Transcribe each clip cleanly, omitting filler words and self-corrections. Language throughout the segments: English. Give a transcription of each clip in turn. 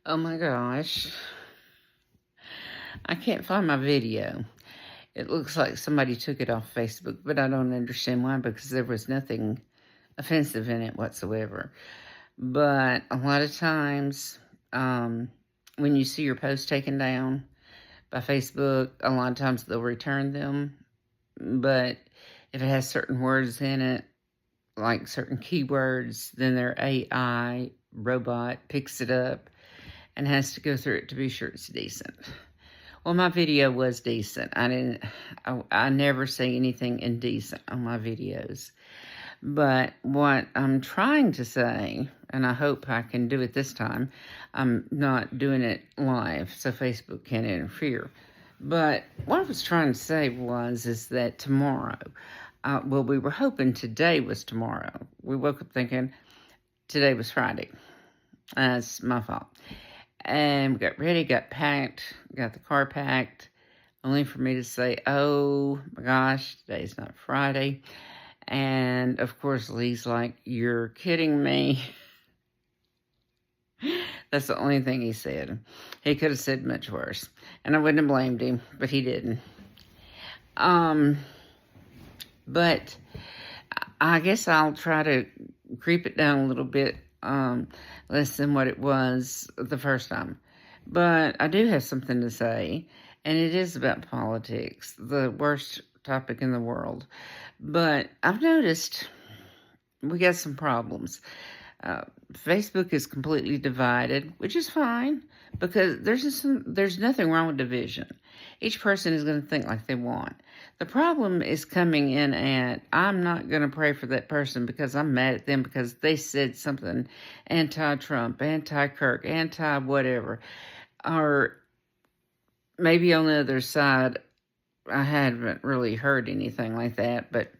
Oh my gosh. I can't find my video. It looks like somebody took it off Facebook, but I don't understand why because there was nothing offensive in it whatsoever. But a lot of times, when you see your post taken down by Facebook, a lot of times they'll return them. But if it has certain words in it, like certain keywords, then their AI robot picks it up and has to go through it to be sure it's decent. Well, my video was decent. I never say anything indecent on my videos. But what I'm trying to say, and I hope I can do it this time, I'm not doing it live so Facebook can't interfere. But what I was trying to say is that tomorrow, well, we were hoping today was tomorrow. We woke up thinking today was Friday. That's my fault. And we got ready, got packed, got the car packed, only for me to say, oh my gosh, today's not Friday. And of course, Lee's like, you're kidding me. That's the only thing he said. He could have said much worse. And I wouldn't have blamed him, but he didn't. But I guess I'll try to creep it down a little bit, less than what it was the first time. But I do have something to say, and it is about politics, the worst topic in the world. But I've noticed we got some problems. Facebook is completely divided, which is fine because there's nothing wrong with division. Each person is going to think like they want. The problem is coming in at, I'm not going to pray for that person because I'm mad at them because they said something anti-Trump, anti-Kirk, anti-whatever. Or maybe on the other side, I haven't really heard anything like that. But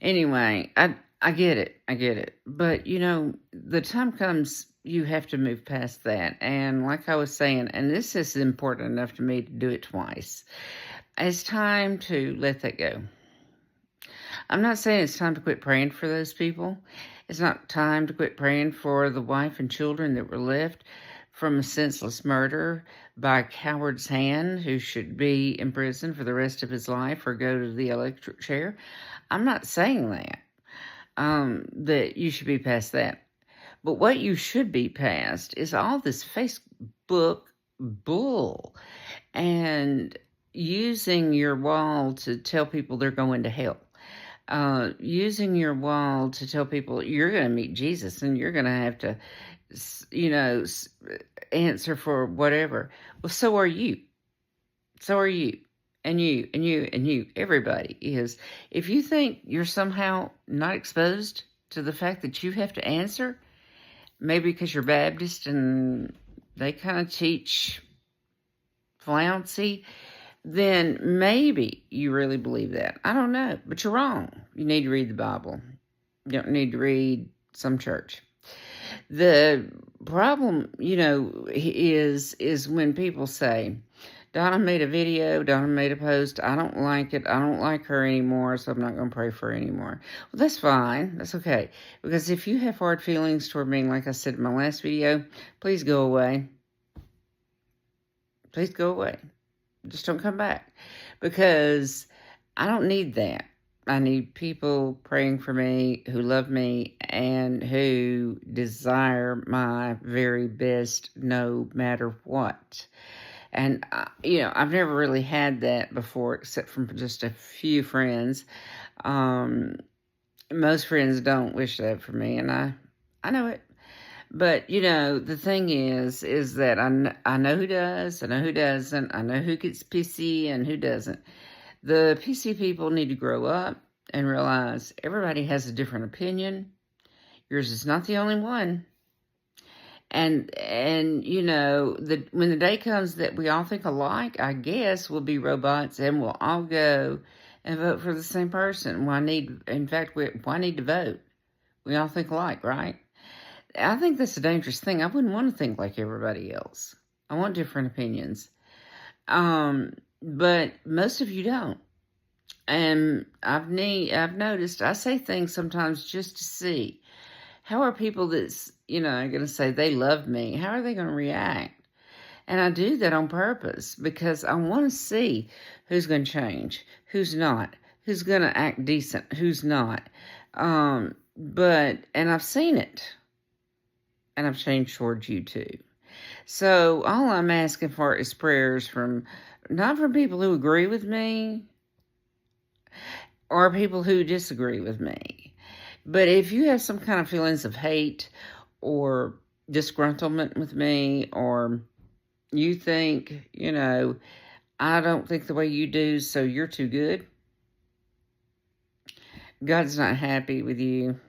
anyway, I get it. But, the time comes you have to move past that. And like I was saying, and this is important enough to me to do it twice, it's time to let that go. I'm not saying it's time to quit praying for those people. It's not time to quit praying for the wife and children that were left from a senseless murder by a coward's hand who should be in prison for the rest of his life or go to the electric chair. I'm not saying that you should be past that. But what you should be past is all this Facebook bull and using your wall to tell people they're going to hell. Using your wall to tell people you're going to meet Jesus and you're going to have to, answer for whatever. Well, so are you. So are you. And you, and you, and you. Everybody is. If you think you're somehow not exposed to the fact that you have to answer, maybe because you're Baptist and they kind of teach flouncy, then maybe you really believe that. I don't know, but you're wrong. You need to read the Bible. You don't need to read some church. The problem, is when people say, Donna made a video, Donna made a post, I don't like it, I don't like her anymore, so I'm not going to pray for her anymore. Well, that's fine, that's okay. Because if you have hard feelings toward me, like I said in my last video, please go away. Please go away. Just don't come back. Because I don't need that. I need people praying for me who love me and who desire my very best no matter what. And, I've never really had that before except from just a few friends. Most friends don't wish that for me, and I know it. But, the thing is that I know who does, I know who doesn't, I know who gets pissy and who doesn't. The PC people need to grow up and realize everybody has a different opinion. Yours is not the only one. And when the day comes that we all think alike, I guess we'll be robots and we'll all go and vote for the same person. Why need to vote? We all think alike, right? I think that's a dangerous thing. I wouldn't want to think like everybody else. I want different opinions. But most of you don't. And I've noticed I say things sometimes just to see How are people that's, going to say they love me, how are they going to react? And I do that on purpose because I want to see who's going to change, who's not, who's going to act decent, who's not. And I've seen it, and I've changed towards you too. So all I'm asking for is prayers not from people who agree with me or people who disagree with me. But if you have some kind of feelings of hate or disgruntlement with me, or you think, I don't think the way you do, so you're too good, God's not happy with you.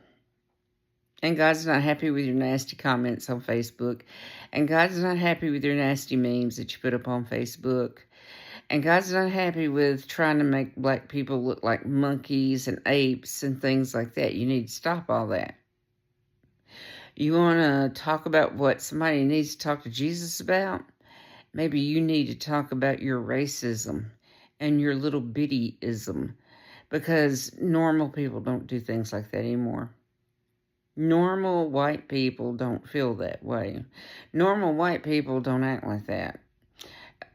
And God's not happy with your nasty comments on Facebook. And God's not happy with your nasty memes that you put up on Facebook. And God's not happy with trying to make black people look like monkeys and apes and things like that. You need to stop all that. You want to talk about what somebody needs to talk to Jesus about? Maybe you need to talk about your racism and your little bittyism, because normal people don't do things like that anymore. Normal white people don't feel that way. Normal white people don't act like that.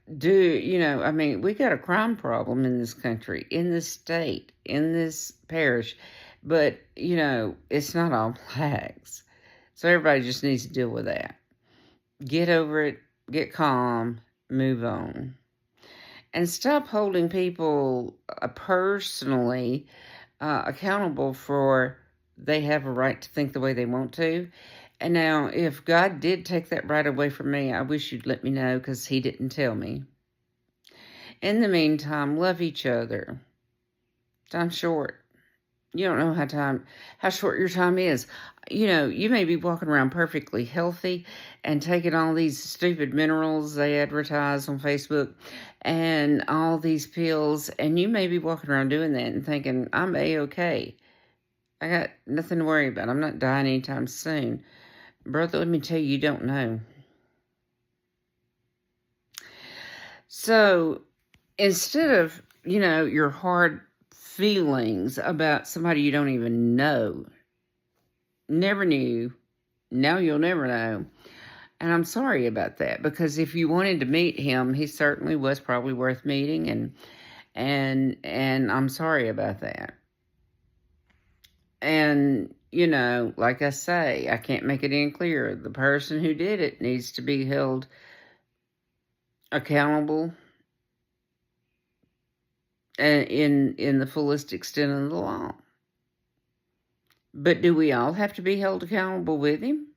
We got a crime problem in this country, in this state, in this parish, but, it's not all blacks. So everybody just needs to deal with that. Get over it, get calm, move on. And stop holding people personally accountable for they have a right to think the way they want to. And now, if God did take that right away from me, I wish you'd let me know, because he didn't tell me. In the meantime, love each other. Time's short. You don't know how short your time is. You may be walking around perfectly healthy and taking all these stupid minerals they advertise on Facebook and all these pills, and you may be walking around doing that and thinking, I'm A-okay. I got nothing to worry about. I'm not dying anytime soon. Brother, let me tell you, you don't know. So instead of, your hard feelings about somebody you don't even know, never knew, now you'll never know. And I'm sorry about that, because if you wanted to meet him, he certainly was probably worth meeting, and I'm sorry about that. And, like I say, I can't make it any clearer. The person who did it needs to be held accountable in the fullest extent of the law. But do we all have to be held accountable with him?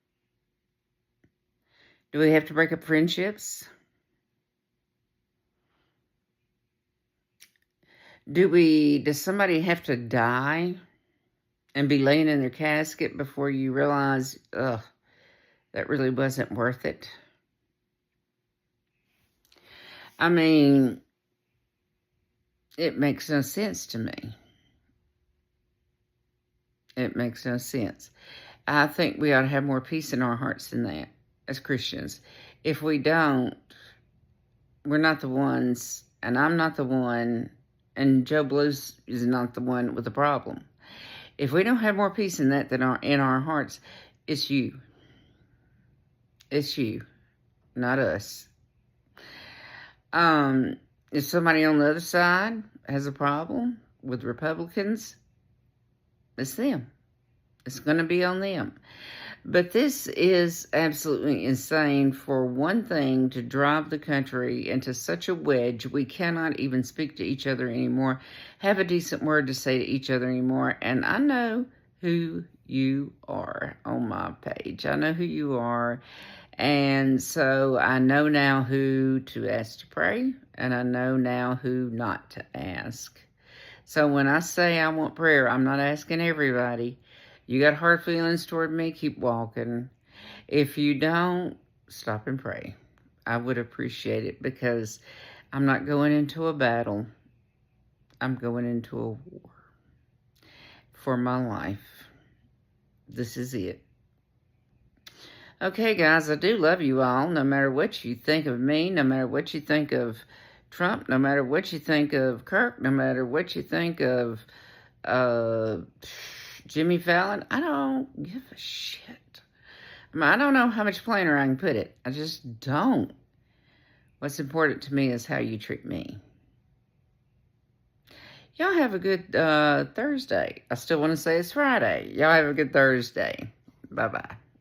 Do we have to break up friendships? Does somebody have to die and be laying in their casket before you realize, that really wasn't worth it? I mean, it makes no sense to me. It makes no sense. I think we ought to have more peace in our hearts than that as Christians. If we don't, we're not the ones, and I'm not the one, and Joe Blues is not the one with the problem. If we don't have more peace in that than in our hearts, it's you. It's you, not us. If somebody on the other side has a problem with Republicans, it's them. It's going to be on them. But this is absolutely insane, for one thing, to drive the country into such a wedge we cannot even speak to each other anymore, have a decent word to say to each other anymore. And I know who you are on my page. I know who you are. And so I know now who to ask to pray, and I know now who not to ask. So when I say I want prayer, I'm not asking everybody. You got hard feelings toward me, keep walking. If you don't, stop and pray. I would appreciate it, because I'm not going into a battle. I'm going into a war for my life. This is it. Okay, guys, I do love you all, no matter what you think of me, no matter what you think of Trump, no matter what you think of Kirk, no matter what you think of Jimmy Fallon, I don't give a shit. I mean, I don't know how much plainer I can put it. I just don't. What's important to me is how you treat me. Y'all have a good Thursday. I still want to say it's Friday. Y'all have a good Thursday. Bye-bye.